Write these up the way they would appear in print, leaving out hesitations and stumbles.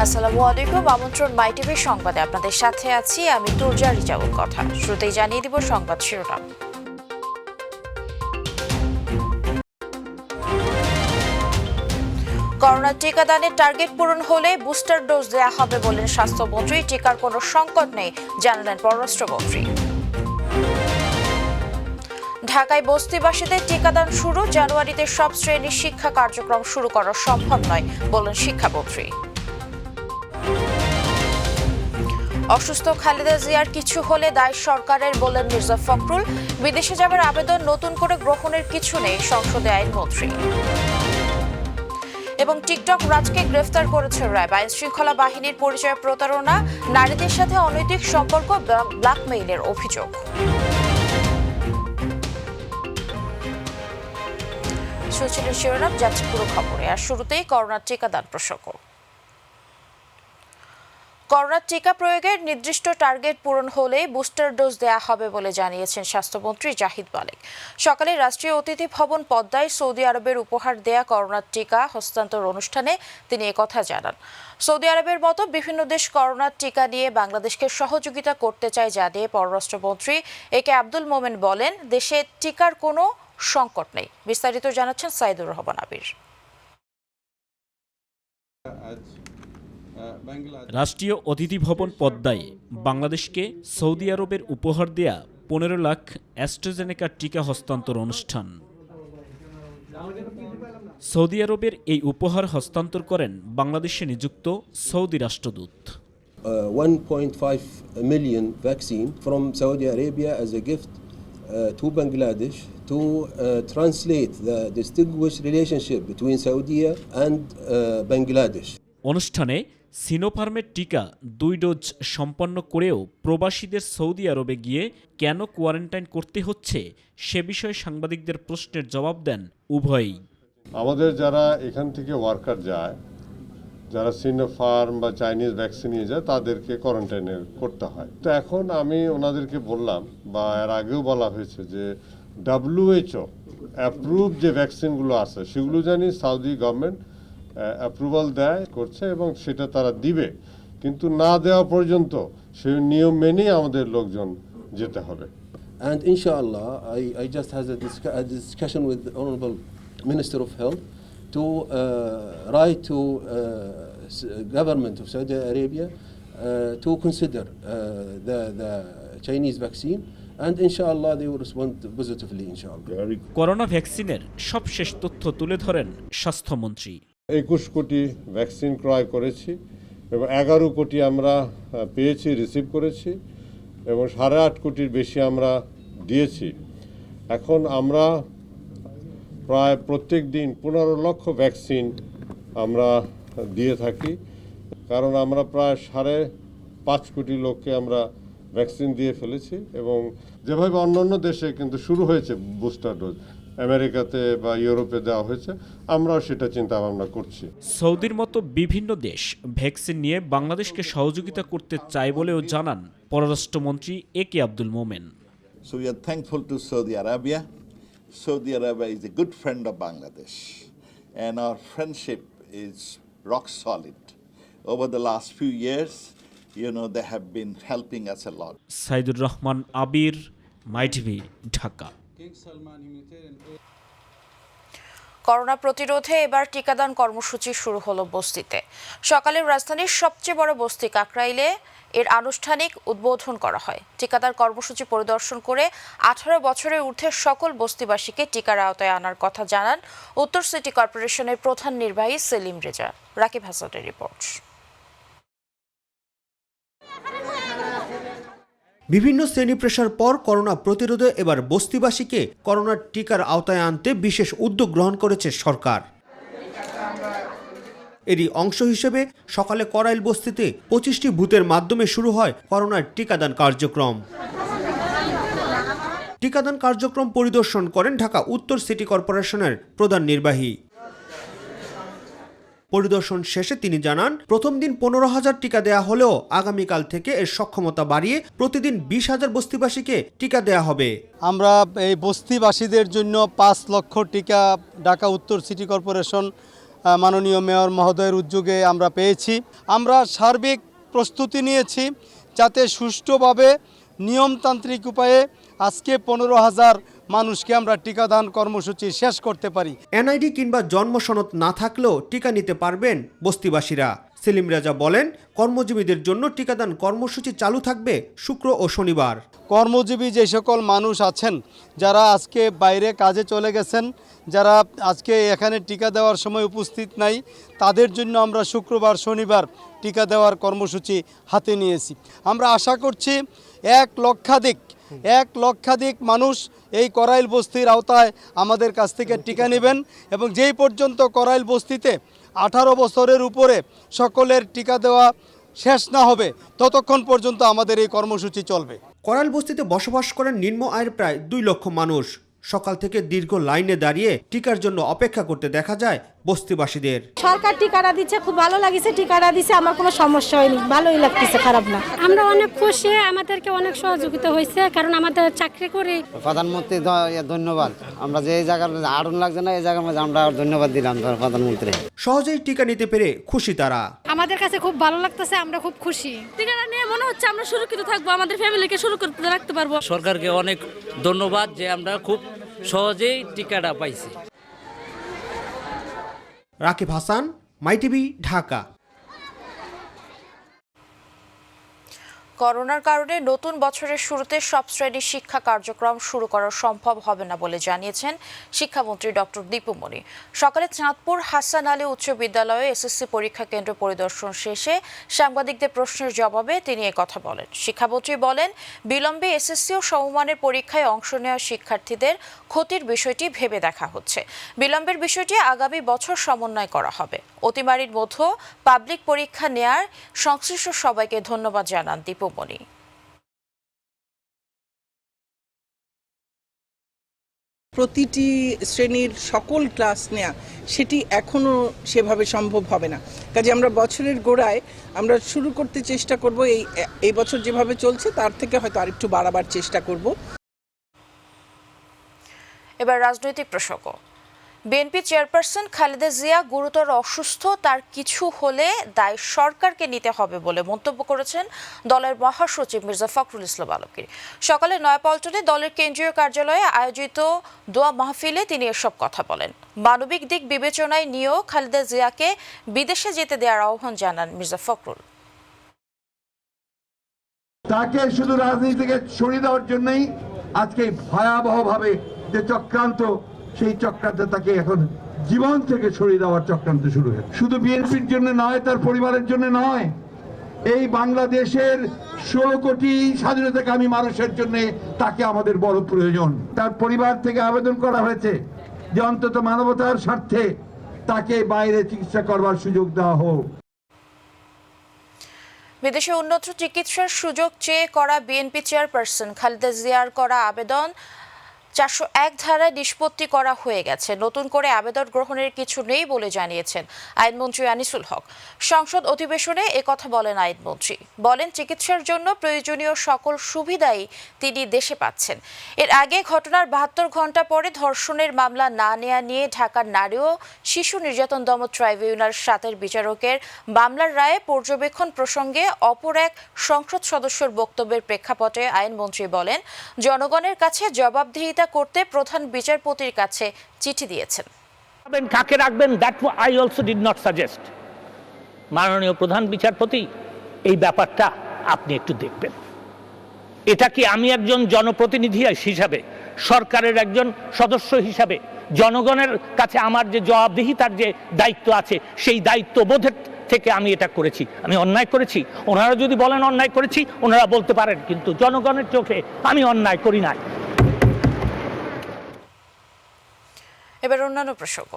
আসসালামু আলাইকুম। আমন্ত্রণ মাই টিভির সংবাদে আপনাদের সাথে আছি আমি তুর্জা রিজাউল কথা। শুরুতেই জানিয়ে দিব সংবাদ শিরোনাম। করোনা টিকাদানের টার্গেট পূরণ হলে বুস্টার ডোজ দেওয়া হবে বলেন স্বাস্থ্যমন্ত্রী। টিকার কোনো সংকট নেই জানালেন পররাষ্ট্রমন্ত্রী। ঢাকায় বস্তিবাসীদের টিকাদান শুরু। জানুয়ারিতে সব শ্রেণীর শিক্ষা কার্যক্রম শুরু করা সম্ভব নয় বলেন শিক্ষামন্ত্রী। অসুস্থ খালেদা জিয়ার কিছু হলে দায় সরকারের বললেন মির্জা ফখরুল। বিদেশে যাবার আবেদন নতুন করে গ্রহণের কিছু নেই সংসদে আইনমন্ত্রী। এবং টিকটক রাজকে গ্রেফতার করেছে র্যাব। আইন শৃঙ্খলা বাহিনীর পরিচয় প্রতারণা, নারীদের সাথে অনৈতিক সম্পর্ক, ব্ল্যাকমেইলের অভিযোগ। সুচিলের শিরোনাম, যাচ্ছে পুরো খবরে। আর শুরুতেই করোনার টিকাদান প্রসঙ্গ। করোনার টিকা প্রয়োগের নির্দিষ্ট টার্গেট পূরণ হলেই বুস্টার ডোজ দেওয়া হবে বলে জানিয়েছেন স্বাস্থ্যমন্ত্রী জাহিদ মালিক। সকালে রাষ্ট্রীয় অতিথি ভবন পদ্মায় সৌদি আরবের উপহার দেয়া করোনার টিকা হস্তান্তর অনুষ্ঠানে তিনি একথা জানান। সৌদি আরবের মতো বিভিন্ন দেশ করোনার টিকা নিয়ে বাংলাদেশকে সহযোগিতা করতে চায় জানিয়ে পররাষ্ট্রমন্ত্রী একে আব্দুল মোমেন বলেন, দেশে টিকার কোনো সংকট নেই। বিস্তারিত জানাচ্ছেন সাইদুর রহমান আবির। রাষ্ট্রীয় অতিথি ভবন পদ্মায় বাংলাদেশকে সৌদি আরবের উপহার দেয়া 15 লাখ অ্যাস্ট্রাজেনেকা টিকা হস্তান্তর অনুষ্ঠান। সৌদি আরবের এই উপহার হস্তান্তর করেন বাংলাদেশে নিযুক্ত সৌদি রাষ্ট্রদূত। 1.5 million vaccine from Saudi Arabia as a gift to Bangladesh to translate the distinguished relationship between Saudi and Bangladesh. অনুষ্ঠানে সিনোফার্মের টিকা 2 ডোজ সম্পন্ন করেও প্রবাসীদের সৌদি আরবে গিয়ে কেন কোয়ারেন্টাইন করতে হচ্ছে সে বিষয়ে সাংবাদিকদের প্রশ্নের জবাব দেন উভয়ই। আমাদের যারা এখান থেকে ওয়ার্কার যায়, যারা সিনোফার্ম বা চাইনিজ ভ্যাকসিন নিয়ে যায়, তাদেরকে কোয়ারেন্টাইনে করতে হয়। তো এখন আমি ওনাদেরকে বললাম, বা এর আগেও বলা হয়েছে যে WHO অ্যাপ্রুভ যে ভ্যাকসিনগুলো আছে সেগুলো জানি সৌদি গভর্নমেন্ট অ্যাপ্রুভাল দেয় করছে এবং সেটা তারা দিবে, কিন্তু না দেওয়া পর্যন্ত সেই নিয়ম মেনেই আমাদের লোকজন যেতে হবে। And inshallah, I just had a discussion with the Honorable Minister of Health to write to government of Saudi Arabia to consider the Chinese vaccine, and inshallah they will respond positively inshallah. Corona ভ্যাকসিনের সবশেষ তথ্য তুলে ধরেন স্বাস্থ্যমন্ত্রী। 21 কোটি vaccine ক্রয় করেছি এবং 11 কোটি আমরা পেয়েছি, রিসিভ করেছি এবং 8.5 কোটির বেশি আমরা দিয়েছি। এখন আমরা প্রায় প্রত্যেক দিন 15 লক্ষ ভ্যাকসিন আমরা দিয়ে থাকি, কারণ আমরা প্রায় 5.5 কোটি লোককে আমরা ভ্যাকসিন দিয়ে ফেলেছি। এবং যেভাবে অন্যান্য দেশে কিন্তু শুরু হয়েছে বুস্টার ডোজ, আমেরিকাতে বা ইউরোপে দেওয়া হয়েছে, আমরাও সেটা চিন্তা ভাবনা করছি। সৌদির মতো বিভিন্ন দেশ ভ্যাকসিন নিয়ে বাংলাদেশকে সহযোগিতা করতে চায় বলেও জানান পররাষ্ট্রমন্ত্রী একে Abdul Momen. So we are thankful to Saudi Arabia. Saudi Arabia is a good friend of Bangladesh, and our friendship is rock solid. Over the last few years, they have been helping us a lot. Saidur Rahman Abir, my TV, Dhaka. Corona প্রতিরোধে এবার টিকাদান কর্মসূচি শুরু হলো বস্তিতে। সকালে রাজধানীর সবচেয়ে বড় বস্তি কাকরাইলে এর আনুষ্ঠানিক উদ্বোধন করা হয়। টিকাদান কর্মসূচি পরিদর্শন করে 18 বছরের ঊর্ধ্বে সকল বস্তিবাসীকে টিকার আওতায় আনার কথা জানান উত্তর সিটি কর্পোরেশনের প্রধান নির্বাহী সেলিম রেজা। রাকিব হাসানের রিপোর্ট। বিভিন্ন শ্রেণী পেশার পর করোনা প্রতিরোধে এবার বস্তিবাসীকে করোনার টিকার আওতায় আনতে বিশেষ উদ্যোগ গ্রহণ করেছে সরকার। এরই অংশ হিসেবে সকালে করাইল বস্তিতে 25টি বুথের মাধ্যমে শুরু হয় করোনার টিকাদান কার্যক্রম। টিকাদান কার্যক্রম পরিদর্শন করেন ঢাকা উত্তর সিটি কর্পোরেশনের প্রধান নির্বাহী। পরিদর্শন শেষে তিনি জানান, প্রথম দিন 15,000 টিকা দেয়া হলেও আগামীকাল থেকে এর সক্ষমতা বাড়িয়ে প্রতিদিন 20,000 বস্তিবাসীকে টিকা দেয়া হবে। আমরা এই বস্তিবাসীদের জন্য 5 লক্ষ টিকা ঢাকা উত্তর সিটি কর্পোরেশন মাননীয় মেয়র মহোদয়ের উদ্যোগে আমরা পেয়েছি। আমরা সার্বিক প্রস্তুতি নিয়েছি যাতে সুষ্ঠুভাবে নিয়মতান্ত্রিক উপায়ে আজকে 15,000 মানুষকে আমরা টিকাদান কর্মসূচি শেষ করতে পারি। এনআইডি কিংবা জন্ম সনদ না থাকলেও টিকা নিতে পারবেন বস্তিবাসীরা। সেলিম রাজা বলেন, কর্মজীবীদের জন্য টিকাদান কর্মসূচি চালু থাকবে শুক্র ও শনিবার। কর্মজীবী যে সকল মানুষ আছেন যারা আজকে বাইরে কাজে চলে গেছেন, যারা আজকে এখানে টিকা দেওয়ার সময় উপস্থিত নাই, তাদের জন্য আমরা শুক্রবার শনিবার টিকা দেওয়ার কর্মসূচি হাতে নিয়েছি। আমরা আশা করছি 1 লক্ষাধিক মানুষ এই করাইল বস্তির আওতায় আমাদের কাছ থেকে টিকা নেবেন এবং যেই পর্যন্ত করাইল বস্তিতে 18 বছরের উপরে সকলের টিকা দেওয়া শেষ না হবে ততক্ষণ পর্যন্ত আমাদের এই কর্মসূচি চলবে। করাইল বস্তিতে বসবাস করেন নিম্ন আয়ের প্রায় 2 লক্ষ মানুষ। সকাল থেকে দীর্ঘ লাইনে দাঁড়িয়ে টিকার জন্য অপেক্ষা করতে দেখা যায় বস্তিবাসীদের। সরকার টিকাটা দিচ্ছে, খুব ভালো লাগছে। টিকাটা দিচ্ছে, আমার কোনো সমস্যা হয়নি, ভালোই লাগতেছে, খারাপ না। আমরা অনেক খুশি, আমাদেরকে অনেক সহযোগিতা হয়েছে, কারণ আমাদের চাকরি করি। প্রধানমন্ত্রী ধন্যবাদ। আমরা যে এই জায়গার আড়ন লাগছে না, এই জায়গার মধ্যে আমরা ধন্যবাদ দিলাম প্রধানমন্ত্রী। সহজেই টিকা নিতে পেরে খুশি তারা। আমাদের কাছে খুব ভালো লাগতেছে, আমরা খুব খুশি। টিকাটা নিয়ে মনে হচ্ছে আমরা সুরক্ষিত থাকবো, আমাদের ফ্যামিলিকে সুরক্ষিত রাখতে পারবো। সরকারকে অনেক ধন্যবাদ যে আমরা খুব সহজেই টিকাটা পাইছি। রাকিব হাসান, মাই টিভি, ঢাকা। করোনার কারণে নতুন বছরের শুরুতে সব শ্রেণীর শিক্ষা কার্যক্রম শুরু করা সম্ভব হবে না বলে জানিয়েছেন শিক্ষামন্ত্রী ডক্টর দীপু মনি। সকালে চাঁদপুর হাসান আলী উচ্চ বিদ্যালয়ে এসএসসি পরীক্ষা কেন্দ্র পরিদর্শন শেষে সাংবাদিকদের প্রশ্নের জবাবে তিনি একথা বলেন। শিক্ষামন্ত্রী বলেন, বিলম্বে এসএসসি ও সমমানের পরীক্ষায় অংশ নেওয়া শিক্ষার্থীদের ক্ষতির বিষয়টি ভেবে দেখা হচ্ছে। বিলম্বের বিষয়টি আগামী বছর সমন্বয় করা হবে। অতিমারির মধ্যে পাবলিক পরীক্ষা নেয়ার সংশ্লিষ্ট সবাইকে ধন্যবাদ জানান দীপু মনি। প্রতিটি শ্রেণীর সকল ক্লাস নেওয়া সেটি এখনো সেভাবে সম্ভব হবে না। কাজে আমরা বছরের গোড়ায় আমরা শুরু করতে চেষ্টা করব, এই বছর যেভাবে চলছে তার থেকে হয়তো আরেকটু বাড়াবার চেষ্টা করব। এবার রাজনৈতিক প্রসঙ্গ। বিএনপি চেয়ারপারসন খালেদা জিয়া গুরুতর অসুস্থ, তার কিছু হলে দায় সরকারকে নিতে হবে বলে মন্তব্য করেছেন দলের মহাসচিব মির্জা ফখরুল ইসলাম আলমগীর। সকালে নয়াপল্টনে দলের কেন্দ্রীয় কার্যালয়ে আয়োজিত দোয়া মাহফিলে তিনি এসব কথা বলেন। মানবিক দিক বিবেচনায় নিয়েও খালেদা জিয়াকে বিদেশে যেতে দেওয়ার আহ্বান জানান মির্জা ফখরুল। তাকে শুধু রাজনীতি থেকে সরিয়ে দেওয়ার জন্যই আজকে ভয়াবহভাবে যে চক্রান্ত, সেই চক্রান্তে তাকে এখন জীবন থেকে সরিয়ে দেওয়ার চক্রান্ত শুরু হয়েছে। শুধু বিএনপির জন্য নয়, তার পরিবারের জন্য নয়, এই বাংলাদেশের 16 কোটি স্বাধীনতাকামী মানুষের জন্য তাকে আমাদের বড় প্রয়োজন। তার পরিবার থেকে আবেদন করা হয়েছে যে অন্তত মানবতার স্বার্থে তাকে বাইরে চিকিৎসা করবার সুযোগ দেওয়া হোক। বিদেশে উন্নত চিকিৎসার সুযোগ চেয়ে করা বিএনপি চেয়ারপারসন খালেদা জিয়ার করা আবেদন 401 ধারায় নিষ্পত্তি করা হয়ে গেছে। নতুন করে আবেদন গ্রহণের কিছু নেই বলে জানিয়েছেন আইনমন্ত্রী আনিসুল হক। সংসদ অধিবেশনে একথা বলেন আইনমন্ত্রী। বলেন, চিকিৎসার জন্য প্রয়োজনীয় সকল সুবিধাই তিনি দেশে পাচ্ছেন। এর আগে ঘটনার 72 ঘন্টা পরে ধর্ষণের মামলা না নেওয়া নিয়ে ঢাকার নারী ও শিশু নির্যাতন দমন ট্রাইব্যুনাল 7 বিচারকের মামলার রায়ে পর্যবেক্ষণ প্রসঙ্গে অপর এক সংসদ সদস্যের বক্তব্যের প্রেক্ষাপটে আইনমন্ত্রী বলেন, জনগণের কাছে জবাবদিহিতা করতে প্রধান বিচারপতির কাছে চিঠি দিয়েছেন। কাকে রাখবেন that I also did not suggest. মাননীয় প্রধান বিচারপতি, এই ব্যাপারটা আপনি একটু দেখবেন। এটা কি আমি একজন জনপ্রতিনিধি হিসাবে, সরকারের একজন সদস্য হিসাবে জনগণের কাছে আমার যে জবাবদিহিতার যে দায়িত্ব আছে, সেই দায়িত্ববোধের থেকে আমি এটা করেছি। আমি অন্যায় করেছি, ওনারা যদি বলেন অন্যায় করেছি, ওনারা বলতে পারেন, কিন্তু জনগণের চোখে আমি অন্যায় করি নাই। এবার অন্যান্য প্রসঙ্গ।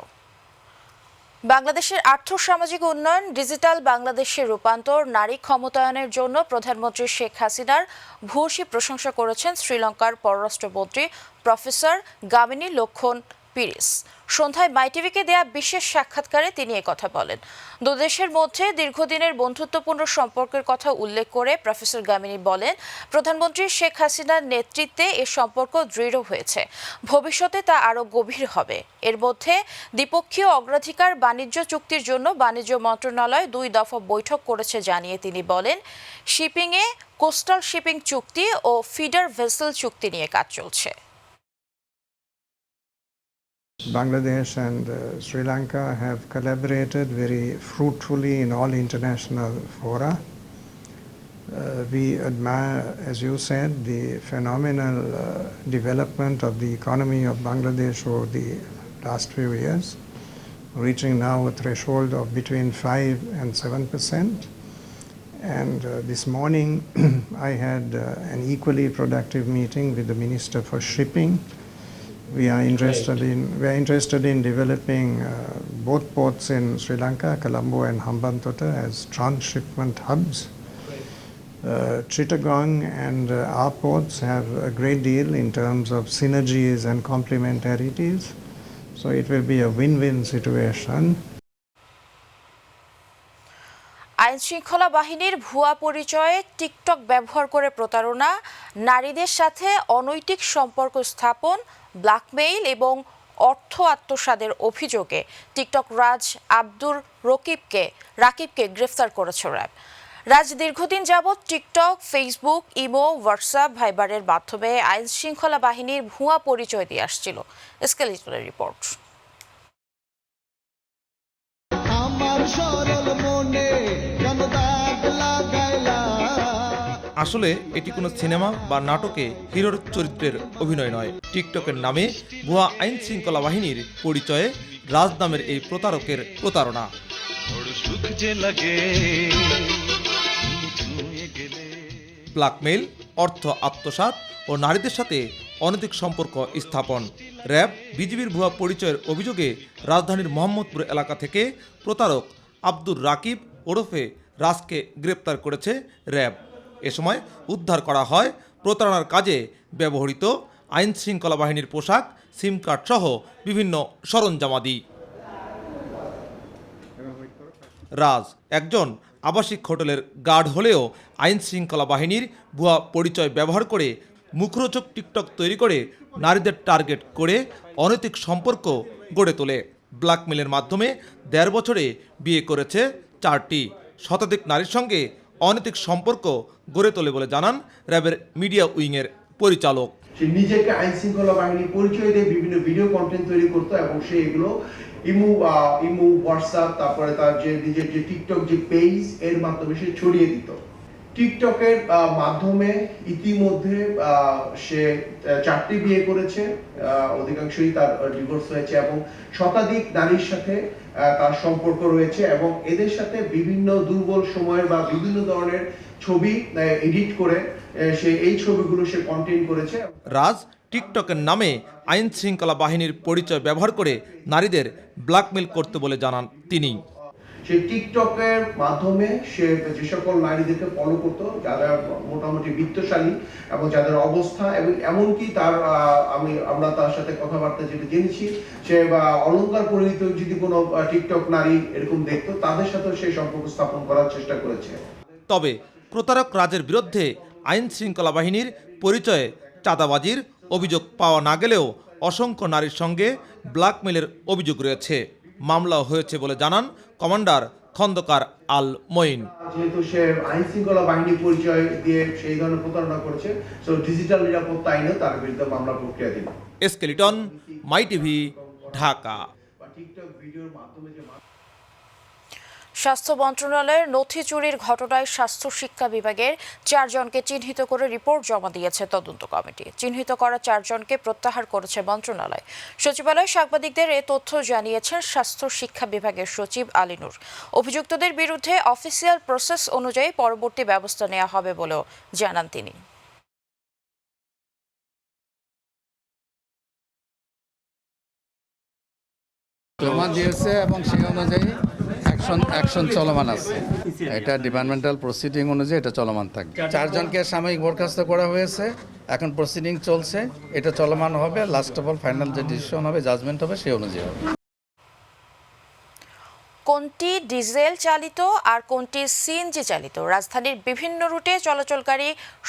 বাংলাদেশের আর্থসামাজিক উন্নয়ন, ডিজিটাল বাংলাদেশের রূপান্তর, নারী ক্ষমতায়নের জন্য প্রধানমন্ত্রী শেখ হাসিনার ভূয়সী প্রশংসা করেছেন শ্রীলঙ্কার পররাষ্ট্রমন্ত্রী প্রফেসর গামিনী লক্ষ্মণ পিরিস। সন্ধ্যায় মাই টিভিকে দেয়া বিশেষ সাক্ষাৎকারে তিনি একথা বলেন। দুদেশের মধ্যে দীর্ঘদিনের বন্ধুত্বপূর্ণ সম্পর্কের কথা উল্লেখ করে প্রফেসর গামিনী বলেন, প্রধানমন্ত্রী শেখ হাসিনার নেতৃত্বে এ সম্পর্ক দৃঢ় হয়েছে, ভবিষ্যতে তা আরও গভীর হবে। এর মধ্যে দ্বিপক্ষীয় অগ্রাধিকার বাণিজ্য চুক্তির জন্য বাণিজ্য মন্ত্রণালয় 2 দফা বৈঠক করেছে জানিয়ে তিনি বলেন, শিপিংয়ে কোস্টাল শিপিং চুক্তি ও ফিডার ভেসেল চুক্তি নিয়ে কাজ চলছে। Bangladesh and Sri Lanka have collaborated very fruitfully in all international fora. We admire, as you said, the phenomenal development of the economy of Bangladesh over the last few years, reaching now a threshold of between 5 and 7%. And this morning I had an equally productive meeting with the Minister for Shipping. We are interested in developing both ports in Sri Lanka, Colombo and Hambantota, as transshipment hubs. Chittagong and our ports have a great deal in terms of synergies and complementarities, so it will be a win-win situation. আইন শৃঙ্খলা বাহিনীর ভুয়া পরিচয়ে TikTok ব্যবহার করে প্রতারণা, নারীদের সাথে অনৈতিক সম্পর্ক স্থাপন, ব্ল্যাকমেইল এবং অর্থ আত্মসাদের অভিযোগে টিকটক রাজ আব্দুর রাকিবকে গ্রেফতার করেছে র্যাব। রাজ দীর্ঘদিন যাবৎ টিকটক, ফেসবুক, ইমো, হোয়াটসঅ্যাপ, ভাইবারের মাধ্যমে আইন শৃঙ্খলা বাহিনীর ভুয়া পরিচয় দিয়ে আসছিল। স্কেলিটনের রিপোর্ট। আসলে এটি কোনো সিনেমা বা নাটকে হিরোর চরিত্রের অভিনয় নয়। টিকটকের নামে ভুয়া আইন শৃঙ্খলা বাহিনীর পরিচয়ে রাজ নামের এই প্রতারকের প্রতারণা। ব্ল্যাকমেইল, অর্থ আত্মসাৎ ও নারীদের সাথে অনৈতিক সম্পর্ক স্থাপন। র্যাব বিজিবির ভুয়া পরিচয়ের অভিযোগে রাজধানীর মোহাম্মদপুর এলাকা থেকে প্রতারক আব্দুর রাকিব ওরফে রাজকে গ্রেপ্তার করেছে র্যাব। এ সময় উদ্ধার করা হয় প্রতারণার কাজে ব্যবহৃত আইন শৃঙ্খলা বাহিনীর পোশাক, সিম কার্ড সহ বিভিন্ন সরঞ্জামাদি। রাজ একজন আবাসিক হোটেলের গার্ড হলেও আইন শৃঙ্খলা বাহিনীর ভুয়া পরিচয় ব্যবহার করে মুখরোচক টিকটক তৈরি করে নারীদের টার্গেট করে অনৈতিক সম্পর্ক গড়ে তোলে। ব্ল্যাকমেলের মাধ্যমে 1.5 বছরে বিয়ে করেছে 4টি। শতাধিক নারীর সঙ্গে অনৈতিক সম্পর্ক গড়ে তোলে বলে জানান র্যাবের মিডিয়া উইংয়ের পরিচালক। সে নিজেকে আইন শৃঙ্খলা বাহিনীর পরিচয় দিয়ে বিভিন্ন ভিডিও কন্টেন্ট তৈরি করতো এবং সে এগুলো ইমো, হোয়াটসঅ্যাপ, তারপরে তার যে নিজের যে টিকটক যে পেজ এর মাধ্যমে সে ছড়িয়ে দিত। টিকটকের মাধ্যমে ইতিমধ্যে সে 4টি বিয়ে করেছে, অধিকাংশই তার ডিভোর্স হয়েছে এবং শতাধিক নারীর সাথে তার সম্পর্ক রয়েছে এবং এদের সাথে বিভিন্ন দুর্বল সময়ের বা বিভিন্ন ধরনের ছবি এডিট করে সে এই ছবিগুলো সে কন্টেন্ট করেছে। রাজ টিকটকের নামে আইন শৃঙ্খলা বাহিনীর পরিচয় ব্যবহার করে নারীদের ব্ল্যাকমেল করতে বলে জানান তিনি। সে টিকটকের মাধ্যমে সে যে সকল নারীদেরকে ফলো করতো যারা মোটামুটি বিত্তশালী এবং যাদের অবস্থা, এবং এমনকি আমরা তার সাথে কথাবার্তা যেটা জেনেছি, সে অলংকার পরিহিত যদি কোনো টিকটক নারী এরকম দেখতো তাদের সাথে সে সম্পর্ক স্থাপন করার চেষ্টা করেছে। তবে প্রতারক রাজের বিরুদ্ধে আইন শৃঙ্খলা বাহিনীর পরিচয়ে চাঁদাবাজির অভিযোগ পাওয়া না গেলেও অসংখ্য নারীর সঙ্গে ব্ল্যাকমেলের অভিযোগ রয়েছে। মামলা হয়েছে বলে জানান কমান্ডার খন্দকার আল মঈন। যেহেতু সে আইন শৃঙ্খলা বাহিনীর পরিচয় দিয়ে সেই ধরনের প্রতারণা করেছে, সো ডিজিটাল নিরাপত্তা আইনে তার বিরুদ্ধে মামলা প্রক্রিয়াধীন। স্কেলিটন, মাই টিভি, ঢাকা। স্বাস্থ্য মন্ত্রণালয়ের নথি চুরির ঘটনায় স্বাস্থ্য শিক্ষা বিভাগের 4 জনকে চিহ্নিত করে রিপোর্ট জমা দিয়েছে তদন্ত কমিটি। চিহ্নিত করা 4 জনকে প্রত্যাহার করেছে মন্ত্রণালয়। সচিবালয়ে সাংবাদিকদের এ তথ্য জানিয়েছেন স্বাস্থ্য শিক্ষা বিভাগের সচিব আলী নূর। অভিযুক্তদের বিরুদ্ধে অফিসিয়াল প্রসেস অনুযায়ী পরবর্তী ব্যবস্থা নেওয়া হবে বলেও জানান তিনি। জমা দিয়েছে এবং সেই অনুযায়ী অ্যাকশন চলমান আছে। এটা ডিপার্টমেন্টাল প্রসিডিং অনুযায়ী এটা চলমান থাকবে। 4 জনকে সাময়িক বরখাস্ত করা হয়েছে, এখন প্রসিডিং চলছে, এটা চলমান হবে। লাস্ট অফ অল ফাইনাল যে ডিসিশন হবে, জাজমেন্ট হবে, সেই অনুযায়ী হবে। কোনটি ডিজেল চালিত আর কোনটি সিএনজি চালিত, রাজধানীর বিভিন্ন রুটে চলাচলকারী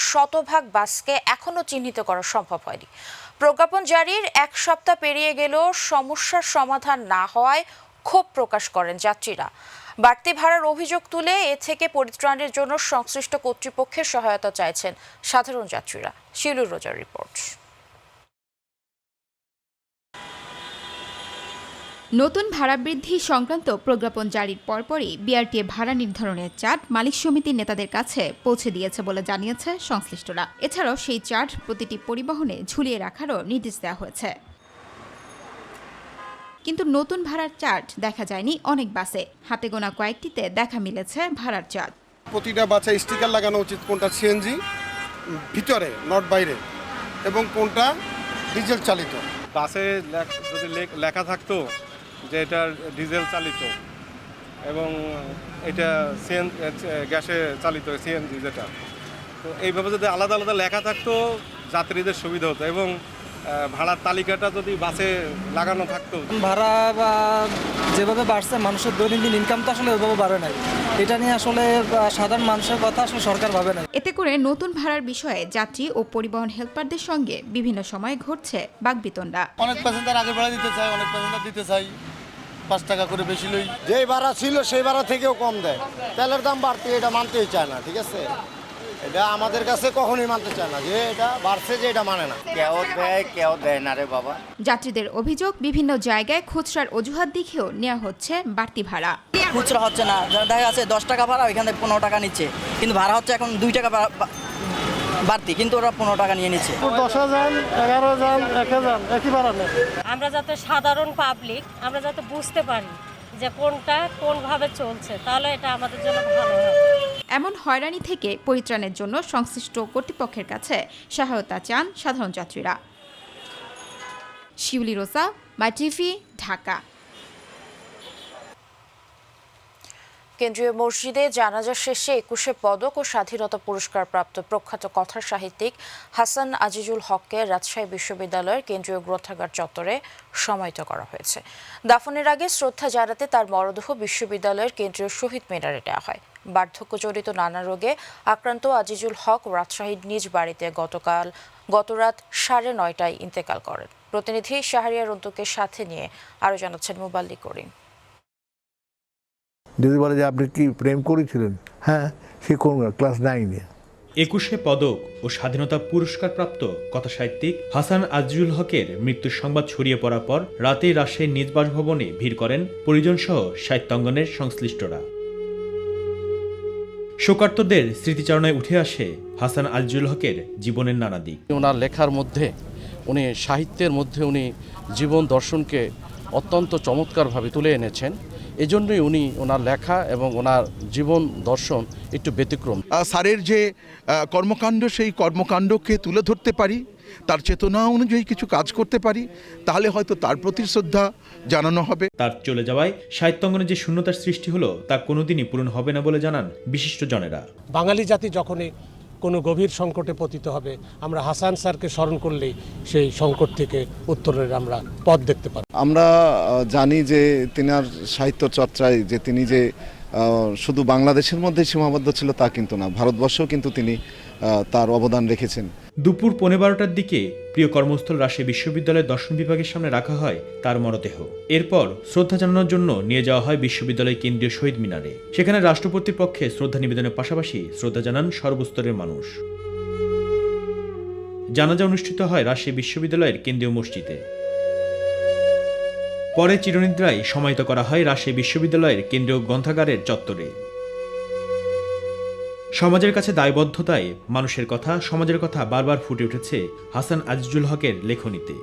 শতভাগ বাসকে এখনও চিহ্নিত করা সম্ভব হয়নি। প্রজ্ঞাপন জারির 1 সপ্তাহ পেরিয়ে গেলেও সমস্যার সমাধান না হওয়ায় ক্ষোভ প্রকাশ করেন যাত্রীরা। বাড়তি ভাড়ার অভিযোগ তুলে এ থেকে পরিত্রাণের জন্য সংশ্লিষ্ট কর্তৃপক্ষের সহায়তা চাইছেন সাধারণ যাত্রীরা। শিলুর রোজার রিপোর্ট। নতুন ভাড়া বৃদ্ধি সংক্রান্ত প্রজ্ঞাপন জারির পরপরই বিআরটিএ ভাড়া নির্ধারণের চার্ট মালিক সমিতির নেতাদের কাছে পৌঁছে দিয়েছে বলে জানিয়েছে সংশ্লিষ্টরা। এছাড়াও সেই চার্ট প্রতিটি পরিবহনে ঝুলিয়ে রাখারও নির্দেশ দেওয়া হয়েছে। কিন্তু নতুন ভাড়ার চার্ট দেখা যায়নি অনেক বাসে। হাতে গোনা কয়েকটিতে দেখা মিলেছে ভাড়ার চার্ট। প্রতিটা বাসে স্টিকার লাগানো উচিত, কোনটা সিএনজি ভিতরে নট বাইরে এবং কোনটা ডিজেল চালিত। বাসে যদি লেখা থাকতো যে এটা ডিজেল চালিত এবং এটা গ্যাসে চালিত সিএনজি যেটা, তো এইভাবে যদি আলাদা আলাদা লেখা থাকতো যাত্রীদের সুবিধা হতো এবং ভাড়ার তালিকাটা যদি বাসে লাগানো থাকতো। ভাড়া বা যেভাবে বাড়ছে, মানুষের দৈনন্দিন ইনকাম তো আসলে ওইভাবে বাড়ে নাই। এটা নিয়ে আসলে সাধারণ মানুষের কথা আসলে সরকার ভাবে না। এতে করে নতুন ভাড়ার বিষয়ে যাত্রী ও পরিবহন হেল্পারদের সঙ্গে বিভিন্ন সময় ঘটছে বাকবিতণ্ডা। অনেক প্যাসেঞ্জার আগে ভাড়া দিতে চায়, অনেক প্যাসেঞ্জার দিতে চাই 5 টাকা করে বেশি লই। যেই ভাড়া ছিল সেই ভাড়া থেকেও কম দেয়। তেলের দাম বাড়তে এটা মানতেই চায় না, ঠিক আছে? এটা আমাদের কাছে কখনোই মানতে চায় না যে এটা বাড়ছে, যে এটা মানে না। কেউ দেয় না রে বাবা। যাত্রীদের অভিযোগ, বিভিন্ন জায়গায় খুচরার অজুহাত দেখেও নেওয়া হচ্ছে বাড়তি ভাড়া। খুচরা হচ্ছে না, দেখা যাচ্ছে 10 টাকা ভাড়া, ওইখানে 15 টাকা নিচ্ছে, কিন্তু ভাড়া হচ্ছে এখন 2 টাকা বাড়তি, কিন্তু ওরা 15 টাকা নিয়ে নিচ্ছে। 10,000, 11,000, 1,000 একই ভাড়া নেয়। আমরা যাতে সাধারণ পাবলিক আমরা যাতে বুঝতে পারি যে কোনটা কোনভাবে চলছে, তাহলে এটা আমাদের জন্য ভালো হবে। এমন হয়রানি থেকে পরিত্রাণের জন্য সংশ্লিষ্ট কর্তৃপক্ষের কাছে সহায়তা চান সাধারণ যাত্রীরা। শিউলি রোসা, মাই টিভি, ঢাকা। কেন্দ্রীয় মসজিদে জানাজা শেষে 21শে পদক ও স্বাধীনতা পুরস্কারপ্রাপ্ত প্রখ্যাত কথা সাহিত্যিক হাসান আজিজুল হককে রাজশাহী বিশ্ববিদ্যালয়ের কেন্দ্রীয় গ্রন্থাগার চত্বরে সমাহিত করা হয়েছে। দাফনের আগে শ্রদ্ধা জানাতে তার মরদেহ বিশ্ববিদ্যালয়ের কেন্দ্রীয় শহীদ মিনারে নেওয়া হয়। বার্ধক্যজনিত নানা রোগে আক্রান্ত আজিজুল হক রাজশাহীর নিজ বাড়িতে গত রাত 9:30টায় ইন্তেকাল করেন। প্রতিনিধি শাহরিয়ার রন্তুকে সাথে নিয়ে আরও জানাচ্ছেন মুবাল্লি করিম। যদি বলে যে আপনি কি প্রেম করেছিলেন, হ্যাঁ, সে কোন ক্লাস 9-এ। 21শে পদক ও স্বাধীনতা পুরস্কারপ্রাপ্ত কথা সাহিত্যিক হাসান আজিজুল হকের মৃত্যুর সংবাদ ছড়িয়ে পড়ার পর রাতেই রাজশাহীর নিজ বাসভবনে ভিড় করেন পরিজনসহ সাহিত্যাঙ্গনের সংশ্লিষ্টরা। শোকার্তদের স্মৃতিচারণায় উঠে আসে হাসান আজিজুল হকের জীবনের নানা দিক। ওনার লেখার মধ্যে উনি সাহিত্যের মধ্যে উনি জীবন দর্শনকে অত্যন্ত চমৎকারভাবে তুলে এনেছেন। এজন্যই উনি ওনার লেখা এবং ওনার জীবন দর্শন একটু ব্যতিক্রম। স্যারের যে কর্মকাণ্ড, সেই কর্মকাণ্ডকে তুলে ধরতে পারি, তার চেতনা অনুযায়ী কিছু কাজ করতে পারি, তাহলে হয়তো তার প্রতি শ্রদ্ধা জানানো হবে। তার চলে যাওয়ায় সাহিত্যাঙ্গনে যে শূন্যতার সৃষ্টি হলো তা কোনোদিনই পূরণ হবে না বলে জানান বিশিষ্টজনেরা। বাঙালি জাতি যখনই কোনো গভীর সংকটে পতিত হবে, আমরা হাসান স্যারকে স্মরণ করলেই সেই সংকট থেকে উত্তরের আমরা পথ দেখতে পারি। আমরা জানি যে তিনার সাহিত্য চর্চায় যে তিনি যে শুধু বাংলাদেশের মধ্যে সীমাবদ্ধ ছিল তা কিন্তু না, ভারতবর্ষেও কিন্তু তিনি তার অবদান রেখেছেন। দুপুর 12:15টার দিকে প্রিয় কর্মস্থল রাজশাহী বিশ্ববিদ্যালয়ের দর্শন বিভাগের সামনে রাখা হয় তার মরদেহ। এরপর শ্রদ্ধা জানানোর জন্য নিয়ে যাওয়া হয় বিশ্ববিদ্যালয় কেন্দ্রীয় শহীদ মিনারে। সেখানে রাষ্ট্রপতির পক্ষে শ্রদ্ধা নিবেদনের পাশাপাশি শ্রদ্ধা জানান সর্বস্তরের মানুষ। জানাজা অনুষ্ঠিত হয় রাজশাহী বিশ্ববিদ্যালয়ের কেন্দ্রীয় মসজিদে। পরে চিরনিদ্রায় সমাহিত করা হয় রাজশাহী বিশ্ববিদ্যালয়ের কেন্দ্রীয় গ্রন্থাগারের চত্বরে। সমাজের কাছে দায়বদ্ধতায় মানুষের কথা, সমাজের কথা বারবার ফুটে উঠেছে হাসান আজিজুল হকের লেখনীতে।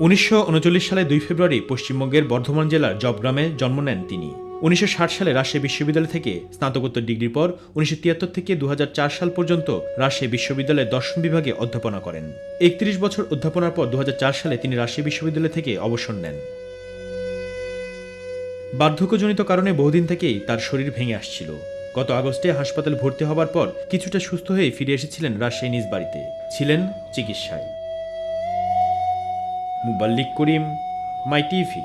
1939 সালে 2 ফেব্রুয়ারি পশ্চিমবঙ্গের বর্ধমান জেলার জবগ্রামে জন্ম নেন তিনি। 1960 সালে রাজশাহী বিশ্ববিদ্যালয় থেকে স্নাতকোত্তর ডিগ্রির পর 1973 থেকে 2004 সাল পর্যন্ত রাজশাহী বিশ্ববিদ্যালয়ের দর্শন বিভাগে অধ্যাপনা করেন। 31 বছর অধ্যাপনার পর 2004 সালে তিনি রাজশাহী বিশ্ববিদ্যালয় থেকে অবসর নেন। বার্ধক্যজনিত কারণে বহুদিন থেকেই তার শরীর ভেঙে আসছিল। গত আগস্টে হাসপাতালে ভর্তি হবার পর কিছুটা সুস্থ হয়ে ফিরে এসেছিলেন রাজশাহী নিজ বাড়িতে, ছিলেন চিকিৎসায়। মুবাল্লিক করিম, মাই টিভি।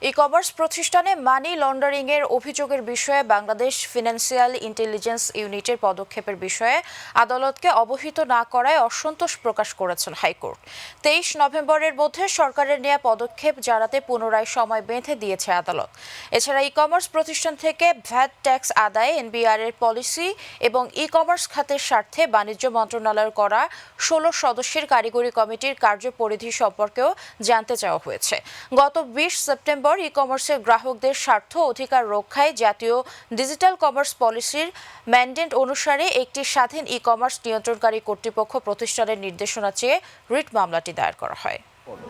ই কমার্স প্রতিষ্ঠানে মানি লন্ডারিং এর অভিযোগের বিষয়ে বাংলাদেশ ফিনান্সিয়াল ইন্টেলিজেন্স ইউনিটের পদক্ষেপের বিষয়ে আদালতকে অবহিত না করায় অসন্তোষ প্রকাশ করেছেন হাইকোর্ট। 23 নভেম্বরের মধ্যে সরকারের নেওয়া পদক্ষেপ জানাতে পুনরায় সময় বেঁধে দিয়েছে আদালত। এছাড়া ই কমার্স প্রতিষ্ঠান থেকে ভ্যাট ট্যাক্স আদায় এনবিআর এর পলিসি এবং ই কমার্স খাতের স্বার্থে বাণিজ্য মন্ত্রণালয়ের করা 16 সদস্যের কারিগরি কমিটির কার্যপরিধি সম্পর্কেও জানতে চাওয়া হয়েছে। গত 20 সেপ্টেম্বর ই কমার্সের গ্রাহকদের স্বার্থ অধিকার রক্ষায় জাতীয় ডিজিটাল কমার্স পলিসির ম্যান্ডেট অনুসারে একটি স্বাধীন ই কমার্স নিয়ন্ত্রণকারী কর্তৃপক্ষ প্রতিষ্ঠানের নির্দেশনা চেয়ে রিট মামলাটি দায়ের করা হয়।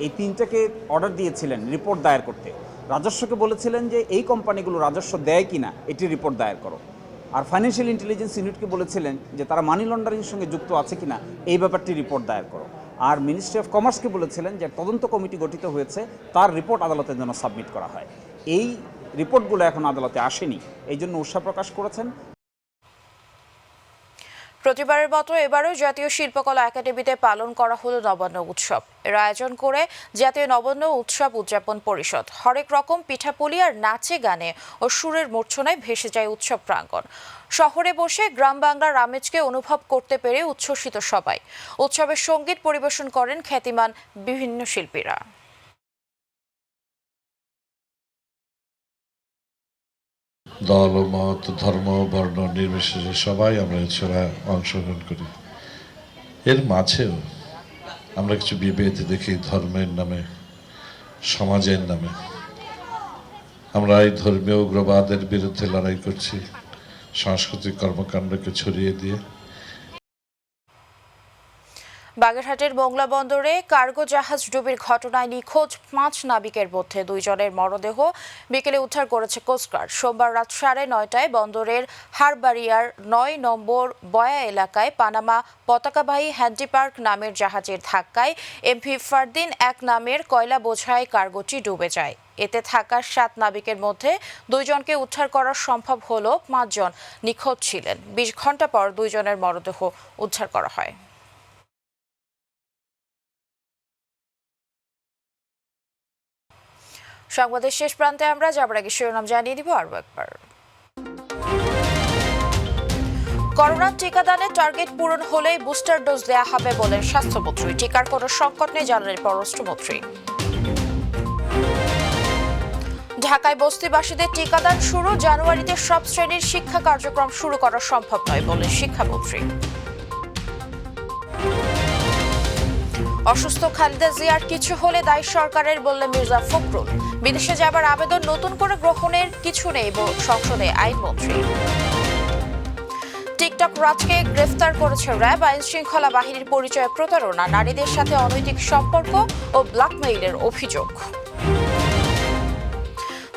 এই তিনটাকে অর্ডার দিয়েছিলেন রিপোর্ট দায়ের করতে। রাজস্বকে বলেছিলেন যে এই কোম্পানিগুলো রাজস্ব দেয় কিনা এটি রিপোর্ট দায়ের করো। আর ফাইন্যান্সিয়াল ইন্টেলিজেন্স ইউনিটকে বলেছিলেন যে তারা মানি লন্ডারিংয়ের সঙ্গে যুক্ত আছে কিনা এই ব্যাপারটি রিপোর্ট দায়ের করো। আর মিনিস্ট্রি অফ কমার্সকে বলেছিলেন যে তদন্ত কমিটি গঠিত হয়েছে, তার রিপোর্ট আদালতের জন্য সাবমিট করা হয়। এই রিপোর্টগুলো এখন আদালতে আসেনি, এই জন্য উৎসাহ প্রকাশ করেছেন। প্রতিবারের মতো এবারও জাতীয় শিল্পকলা একাডেমিতে পালন করা হলো নবান্ন উৎসব। এর আয়োজন করে জাতীয় নবান্ন উৎসব উদযাপন পরিষদ। হরেক রকম পিঠাপুলি আর নাচে গানে ও সুরের মূর্ছনায় ভেসে যায় উৎসব প্রাঙ্গণ। শহরে বসে গ্রাম বাংলার আমেজকে অনুভব করতে পেরে উচ্ছ্বসিত সবাই। উৎসবের সঙ্গীত পরিবেশন করেন খ্যাতিমান বিভিন্ন শিল্পীরা। দল, মত, ধর্ম, বর্ণ নির্বিশেষে সবাই আমরা এছাড়া অংশগ্রহণ করি। এর মাঝেও আমরা কিছু বিভেদ দেখি ধর্মের নামে, সমাজের নামে। আমরা এই ধর্মীয় উগ্রবাদের বিরুদ্ধে লড়াই করছি সাংস্কৃতিক কর্মকাণ্ডকে ছড়িয়ে দিয়ে। বাগেরহাটের মোংলা বন্দরে কার্গো জাহাজ ডুবির ঘটনায় নিখোঁজ 5 নাবিকের মধ্যে 2 জনের মরদেহ বিকেলে উদ্ধার করেছে কোস্টগার্ড। সোমবার রাত 9:30টায় বন্দরের হারবারিয়ার 9 নম্বর বয়া এলাকায় পানামা পতাকাবাহী হ্যান্ডি পার্ক নামের জাহাজের ধাক্কায় এমভি ফারদিন 1 নামের কয়লা বোঝাই কার্গোটি ডুবে যায়। এতে থাকা 7 নাবিকের মধ্যে 2 জনকে উদ্ধার করা সম্ভব হলেও 5 জন নিখোঁজ ছিলেন। 20 ঘন্টা পর 2 জনের মরদেহ উদ্ধার করা হয়। সংবাদের শেষ প্রান্তে আমরা যাবার আগে শিরোনাম জানিয়ে দিব আরও একবার। করোনার টিকাদানের টার্গেট পূরণ হলেই বুস্টার ডোজ দেয়া হবে বলেন স্বাস্থ্যমন্ত্রী। টিকার কোনো সংকট নেই জানালেন পররাষ্ট্রমন্ত্রী। ঢাকায় বস্তিবাসীদের টিকাদান শুরু। জানুয়ারিতে সব শ্রেণীর শিক্ষা কার্যক্রম শুরু করা সম্ভব নয় বলেন শিক্ষামন্ত্রী। অসুস্থ খালেদা জিয়ার কিছু হলে দায়ী সরকারের বললেন মির্জা ফখরুল। বিদেশে যাবার আবেদন নতুন করে গ্রহণের কিছু নেই সংসদে আইনমন্ত্রী। টিকটক রাজকে গ্রেফতার করেছে র্যাব। আইন শৃঙ্খলা বাহিনীর পরিচয়ে প্রতারণা, নারীদের সাথে অনৈতিক সম্পর্ক ও ব্ল্যাকমেইলের অভিযোগ।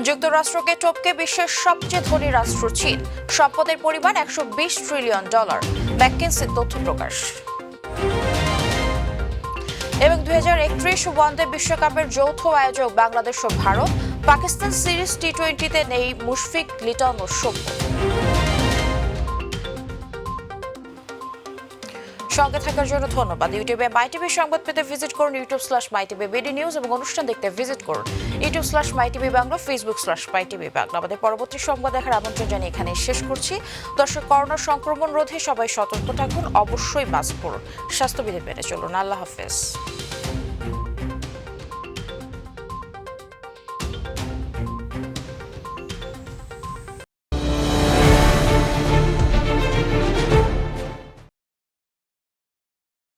যুক্তরাষ্ট্রকে টপকে বিশ্বের সবচেয়ে ধনী রাষ্ট্র চীন। সম্পদের পরিমাণ $120 ট্রিলিয়ন। ম্যাককিনসির তথ্য প্রকাশ। এবং 2031 ওয়ানডে বিশ্বকাপের যৌথ আয়োজক বাংলাদেশ ও ভারত। পাকিস্তান সিরিজ টি20তে নেই মুশফিক, লিটন ও সৌম্য। সঙ্গে থাকার জন্য ধন্যবাদ। ইউটিউবে মাইটিভি সংবাদ পেতে ভিজিট করুন youtube/mytvbd নিউজ এবং অনুষ্ঠান দেখতে ভিজিট করুন youtube/mytv বাংলা, facebook/mytv বাংলা। আমাদের পরবর্তী সংবাদ দেখার আমন্ত্রণ জানিয়ে এখানে শেষ করছি। দর্শক, করোনা সংক্রমণ রোধে সবাই সতর্ক থাকুন, অবশ্যই মাস্ক পরুন, স্বাস্থ্যবিধি মেনে চলুন। আল্লাহ হাফেজ।